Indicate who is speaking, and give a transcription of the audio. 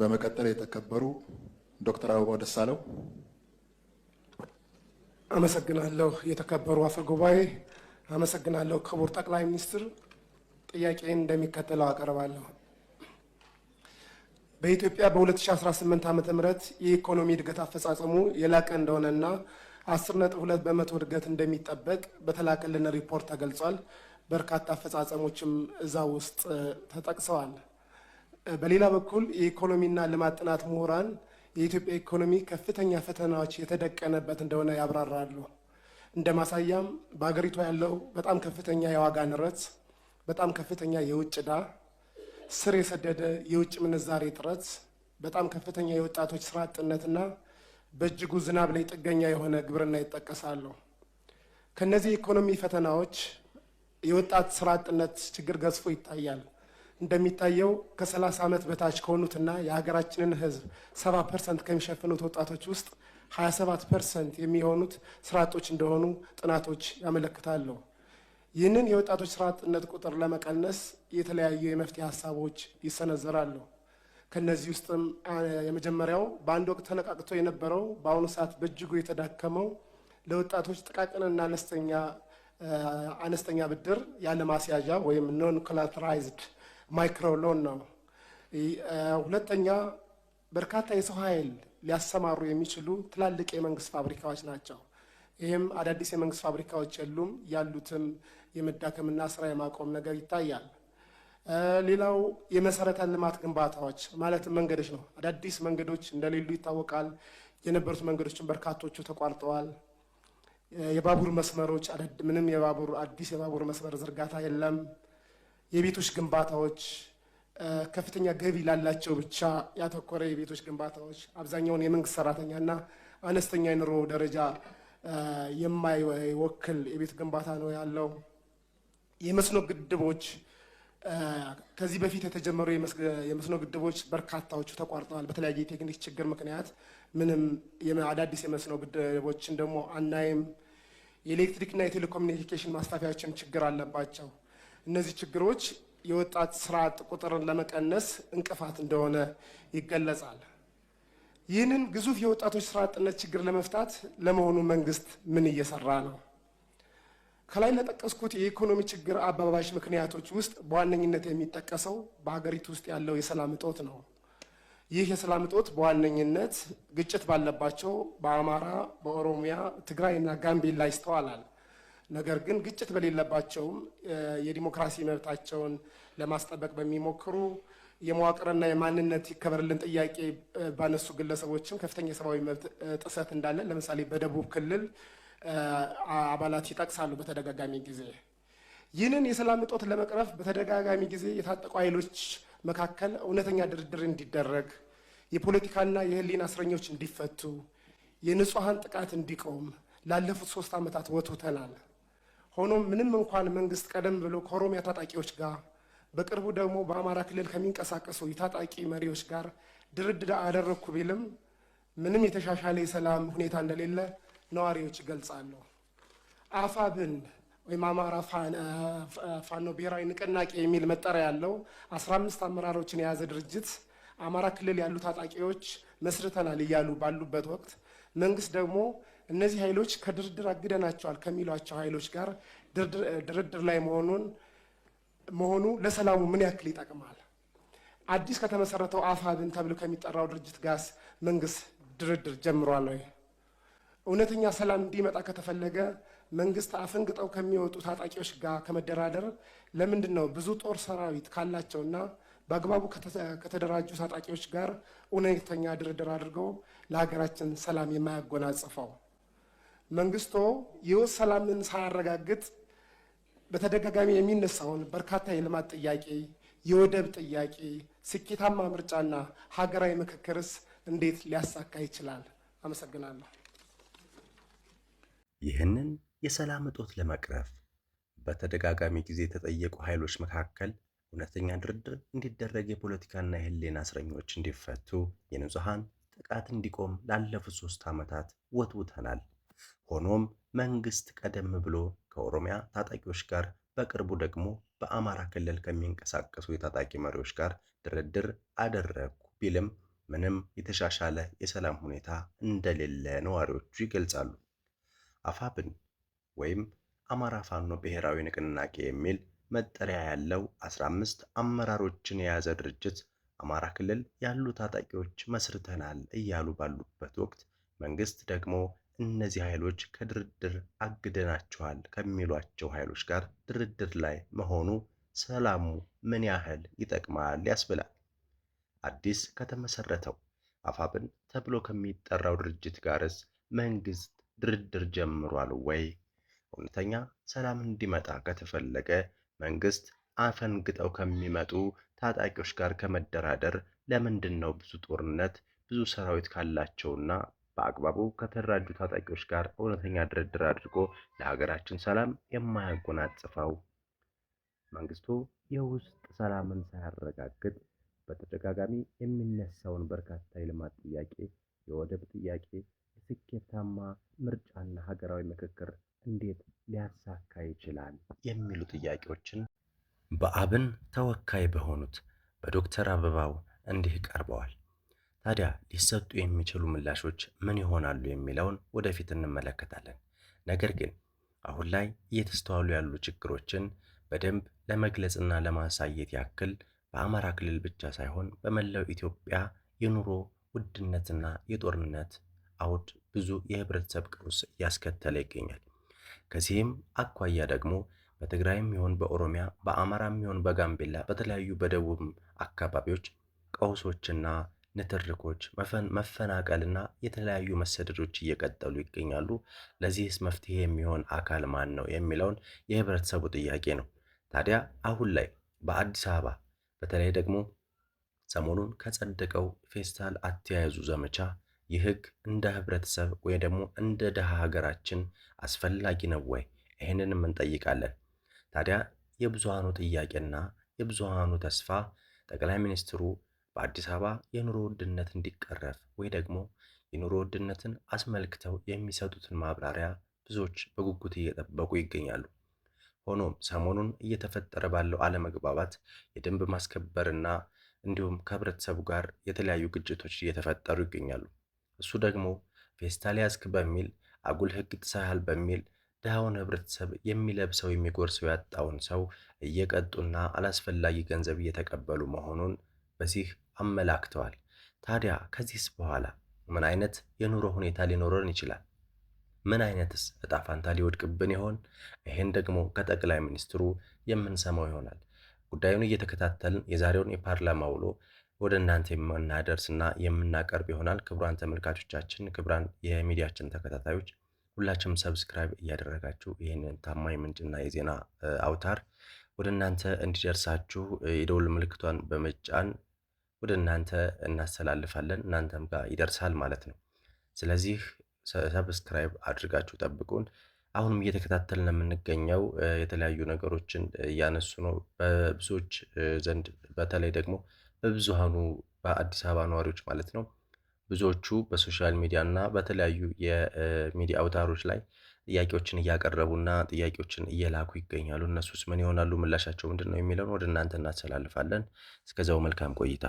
Speaker 1: በመቀጠል የተከበሩ ዶክተር አበባው ደሳለው።
Speaker 2: አመሰግናለሁ። የተከበሩ አፈ ጉባኤ፣ አመሰግናለሁ። ክቡር ጠቅላይ ሚኒስትር፣ ጥያቄን እንደሚከተለው አቀርባለሁ። በኢትዮጵያ በ2018 ዓ.ም የኢኮኖሚ እድገት አፈጻጸሙ የላቀ እንደሆነና 10.2 በመቶ እድገት እንደሚጠበቅ በተላከልን ሪፖርት ተገልጿል። በርካታ አፈጻጸሞችም እዛ ውስጥ ተጠቅሰዋል። በሌላ በኩል የኢኮኖሚና ልማት ጥናት ምሁራን የኢትዮጵያ ኢኮኖሚ ከፍተኛ ፈተናዎች የተደቀነበት እንደሆነ ያብራራሉ። እንደ ማሳያም በሀገሪቷ ያለው በጣም ከፍተኛ የዋጋ ንረት፣ በጣም ከፍተኛ የውጭ ዕዳ፣ ስር የሰደደ የውጭ ምንዛሬ እጥረት፣ በጣም ከፍተኛ የወጣቶች ስራ አጥነትና በእጅጉ ዝናብ ላይ ጥገኛ የሆነ ግብርና ይጠቀሳሉ። ከነዚህ የኢኮኖሚ ፈተናዎች የወጣት ስራ አጥነት ችግር ገዝፎ ይታያል። እንደሚታየው ከ30 ዓመት በታች ከሆኑትና የሀገራችንን ሕዝብ 70% ከሚሸፍኑት ወጣቶች ውስጥ 27% የሚሆኑት ስራ አጦች እንደሆኑ ጥናቶች ያመለክታሉ። ይህንን የወጣቶች ስራ አጥነት ቁጥር ለመቀነስ የተለያዩ የመፍትሄ ሀሳቦች ይሰነዘራሉ። ከነዚህ ውስጥም የመጀመሪያው በአንድ ወቅት ተነቃቅቶ የነበረው በአሁኑ ሰዓት በእጅጉ የተዳከመው ለወጣቶች ጥቃቅንና አነስተኛ ብድር ያለ ማስያዣ ወይም ኖን ኮላተራይዝድ ማይክሮ ሎን ነው። ሁለተኛ በርካታ የሰው ኃይል ሊያሰማሩ የሚችሉ ትላልቅ የመንግስት ፋብሪካዎች ናቸው። ይህም አዳዲስ የመንግስት ፋብሪካዎች የሉም፣ ያሉትም የመዳከምና ስራ የማቆም ነገር ይታያል። ሌላው የመሰረተ ልማት ግንባታዎች ማለትም መንገዶች ነው። አዳዲስ መንገዶች እንደሌሉ ይታወቃል። የነበሩት መንገዶችን በርካቶቹ ተቋርጠዋል። የባቡር መስመሮች ምንም አዲስ የባቡር መስመር ዝርጋታ የለም። የቤቶች ግንባታዎች ከፍተኛ ገቢ ላላቸው ብቻ ያተኮረ የቤቶች ግንባታዎች አብዛኛውን የመንግስት ሰራተኛና አነስተኛ የኑሮ ደረጃ የማይወክል የቤት ግንባታ ነው ያለው። የመስኖ ግድቦች ከዚህ በፊት የተጀመሩ የመስኖ ግድቦች በርካታዎቹ ተቋርጠዋል። በተለያየ የቴክኒክ ችግር ምክንያት ምንም አዳዲስ የመስኖ ግድቦችን ደግሞ አናይም። የኤሌክትሪክና የቴሌኮሙኒኬሽን ማስፋፊያዎችም ችግር አለባቸው። እነዚህ ችግሮች የወጣት ስራ አጥ ቁጥርን ለመቀነስ እንቅፋት እንደሆነ ይገለጻል። ይህንን ግዙፍ የወጣቶች ስራ አጥነት ችግር ለመፍታት ለመሆኑ መንግስት ምን እየሰራ ነው? ከላይ ለጠቀስኩት የኢኮኖሚ ችግር አባባሽ ምክንያቶች ውስጥ በዋነኝነት የሚጠቀሰው በሀገሪቱ ውስጥ ያለው የሰላም እጦት ነው። ይህ የሰላም እጦት በዋነኝነት ግጭት ባለባቸው በአማራ፣ በኦሮሚያ፣ ትግራይና ጋምቤላ ይስተዋላል። ነገር ግን ግጭት በሌለባቸውም የዲሞክራሲ መብታቸውን ለማስጠበቅ በሚሞክሩ የመዋቅርና የማንነት ይከበርልን ጥያቄ ባነሱ ግለሰቦችም ከፍተኛ የሰብአዊ መብት ጥሰት እንዳለ ለምሳሌ በደቡብ ክልል አባላት ይጠቅሳሉ በተደጋጋሚ ጊዜ። ይህንን የሰላም እጦት ለመቅረፍ በተደጋጋሚ ጊዜ የታጠቁ ኃይሎች መካከል እውነተኛ ድርድር እንዲደረግ፣ የፖለቲካና የህሊና እስረኞች እንዲፈቱ፣ የንጹሐን ጥቃት እንዲቆም ላለፉት 3 ዓመታት ወትውተናል። ሆኖም ምንም እንኳን መንግስት ቀደም ብሎ ከኦሮሚያ ታጣቂዎች ጋር በቅርቡ ደግሞ በአማራ ክልል ከሚንቀሳቀሱ የታጣቂ መሪዎች ጋር ድርድር አደረግኩ ቢልም ምንም የተሻሻለ የሰላም ሁኔታ እንደሌለ ነዋሪዎች ይገልጻሉ። አፋብን ወይም አማራ ፋኖ ብሔራዊ ንቅናቄ የሚል መጠሪያ ያለው 15 አመራሮችን የያዘ ድርጅት አማራ ክልል ያሉ ታጣቂዎች መስርተናል እያሉ ባሉበት ወቅት መንግስት ደግሞ እነዚህ ኃይሎች ከድርድር አግደናቸዋል ከሚሏቸው ኃይሎች ጋር ድርድር ላይ መሆኑ ለሰላሙ ምን ያክል ይጠቅማል? አዲስ ከተመሰረተው አፋብን ተብሎ ከሚጠራው ድርጅት ጋር መንግስት ድርድር ጀምሯል ወይ? እውነተኛ ሰላም እንዲመጣ ከተፈለገ መንግስት አፈንግጠው ከሚወጡ ታጣቂዎች ጋር ከመደራደር ለምንድን ነው ብዙ ጦር ሰራዊት ካላቸውና በአግባቡ ከተደራጁ ታጣቂዎች ጋር እውነተኛ ድርድር አድርገው ለሀገራችን ሰላም የማያጎናጽፈው? መንግስቶ የውስጥ ሰላምን ሳያረጋግጥ በተደጋጋሚ የሚነሳውን በርካታ የልማት ጥያቄ፣ የወደብ ጥያቄ፣ ስኬታማ ምርጫና ሀገራዊ ምክክርስ እንዴት ሊያሳካ ይችላል? አመሰግናለሁ።
Speaker 3: ይህንን የሰላም እጦት ለመቅረፍ በተደጋጋሚ ጊዜ የተጠየቁ ኃይሎች መካከል እውነተኛ ድርድር እንዲደረግ፣ የፖለቲካና የህሊና እስረኞች እንዲፈቱ፣ የንጹሐን ጥቃት እንዲቆም ላለፉት 3 ዓመታት ወትውተናል። ሆኖም መንግስት ቀደም ብሎ ከኦሮሚያ ታጣቂዎች ጋር በቅርቡ ደግሞ በአማራ ክልል ከሚንቀሳቀሱ የታጣቂ መሪዎች ጋር ድርድር አደረግኩ ቢልም ምንም የተሻሻለ የሰላም ሁኔታ እንደሌለ ነዋሪዎቹ ይገልጻሉ። አፋብን ወይም አማራ ፋኖ ብሔራዊ ንቅናቄ የሚል መጠሪያ ያለው 15 አመራሮችን የያዘ ድርጅት አማራ ክልል ያሉ ታጣቂዎች መስርተናል እያሉ ባሉበት ወቅት መንግስት ደግሞ እነዚህ ኃይሎች ከድርድር አግደናቸዋል ከሚሏቸው ኃይሎች ጋር ድርድር ላይ መሆኑ ሰላሙ ምን ያህል ይጠቅማል ያስብላል። አዲስ ከተመሰረተው አፋብን ተብሎ ከሚጠራው ድርጅት ጋርስ መንግስት ድርድር ጀምሯል ወይ? እውነተኛ ሰላም እንዲመጣ ከተፈለገ መንግስት አፈንግጠው ከሚመጡ ታጣቂዎች ጋር ከመደራደር ለምንድን ነው ብዙ ጦርነት ብዙ ሰራዊት ካላቸውና በአግባቡ ከተደራጁ ታጣቂዎች ጋር እውነተኛ ድርድር አድርጎ ለሀገራችን ሰላም የማያጎናጽፈው? መንግስቱ የውስጥ ሰላምን ሳያረጋግጥ በተደጋጋሚ የሚነሳውን በርካታ የልማት ጥያቄ፣ የወደብ ጥያቄ፣ የስኬታማ ምርጫና ሀገራዊ ምክክር እንዴት ሊያሳካ ይችላል የሚሉ ጥያቄዎችን በአብን ተወካይ በሆኑት በዶክተር አበባው እንዲህ ቀርበዋል። ታዲያ ሊሰጡ የሚችሉ ምላሾች ምን ይሆናሉ የሚለውን ወደፊት እንመለከታለን። ነገር ግን አሁን ላይ እየተስተዋሉ ያሉ ችግሮችን በደንብ ለመግለጽና ለማሳየት ያክል በአማራ ክልል ብቻ ሳይሆን በመላው ኢትዮጵያ የኑሮ ውድነትና የጦርነት አውድ ብዙ የህብረተሰብ ቀውስ እያስከተለ ይገኛል። ከዚህም አኳያ ደግሞ በትግራይም ይሁን በኦሮሚያ በአማራም ይሁን በጋምቤላ በተለያዩ በደቡብ አካባቢዎች ቀውሶችና ንትርኮች፣ መፈናቀልና የተለያዩ መሰደዶች እየቀጠሉ ይገኛሉ። ለዚህስ መፍትሄ የሚሆን አካል ማን ነው የሚለውን የህብረተሰቡ ጥያቄ ነው። ታዲያ አሁን ላይ በአዲስ አበባ በተለይ ደግሞ ሰሞኑን ከጸደቀው ፌስታል አተያያዙ ዘመቻ ይህ ህግ እንደ ህብረተሰብ ወይ ደግሞ እንደ ደሃ ሀገራችን አስፈላጊ ነው ወይ? ይህንንም እንጠይቃለን። ታዲያ የብዙሃኑ ጥያቄና የብዙሃኑ ተስፋ ጠቅላይ ሚኒስትሩ በአዲስ አበባ የኑሮ ውድነት እንዲቀረፍ ወይ ደግሞ የኑሮ ውድነትን አስመልክተው የሚሰጡትን ማብራሪያ ብዙዎች በጉጉት እየጠበቁ ይገኛሉ። ሆኖም ሰሞኑን እየተፈጠረ ባለው አለመግባባት የደንብ ማስከበርና እንዲሁም ከህብረተሰቡ ጋር የተለያዩ ግጭቶች እየተፈጠሩ ይገኛሉ። እሱ ደግሞ ፌስታል ያዝክ በሚል አጉል ህግ ጥሰሃል በሚል ድሃውን ህብረተሰብ የሚለብሰው የሚጎርሰው ያጣውን ሰው እየቀጡና አላስፈላጊ ገንዘብ እየተቀበሉ መሆኑን በዚህ አመላክተዋል። ታዲያ ከዚህስ በኋላ ምን አይነት የኑሮ ሁኔታ ሊኖረን ይችላል? ምን አይነትስ እጣ ፋንታ ሊወድቅብን ይሆን? ይህን ደግሞ ከጠቅላይ ሚኒስትሩ የምንሰማው ይሆናል። ጉዳዩን እየተከታተልን የዛሬውን የፓርላማ ውሎ ወደ እናንተ የምናደርስና የምናቀርብ ይሆናል። ክቡራን ተመልካቾቻችን፣ ክቡራን የሚዲያችን ተከታታዮች ሁላችሁም ሰብስክራይብ እያደረጋችሁ ይህንን ታማኝ ምንጭና የዜና አውታር ወደ እናንተ እንዲደርሳችሁ የደውል ምልክቷን በመጫን ወደ እናንተ እናስተላልፋለን። እናንተም ጋር ይደርሳል ማለት ነው። ስለዚህ ሰብስክራይብ አድርጋችሁ ጠብቁን። አሁንም እየተከታተልን የምንገኘው የተለያዩ ነገሮችን እያነሱ ነው በብዙዎች ዘንድ፣ በተለይ ደግሞ በብዙሃኑ በአዲስ አበባ ነዋሪዎች ማለት ነው። ብዙዎቹ በሶሻል ሚዲያ እና በተለያዩ የሚዲያ አውታሮች ላይ ጥያቄዎችን እያቀረቡና ጥያቄዎችን እየላኩ ይገኛሉ። እነሱስ ምን ይሆናሉ? ምላሻቸው ምንድን ነው የሚለውን ወደ እናንተ እናስተላልፋለን። እስከዛው መልካም ቆይታ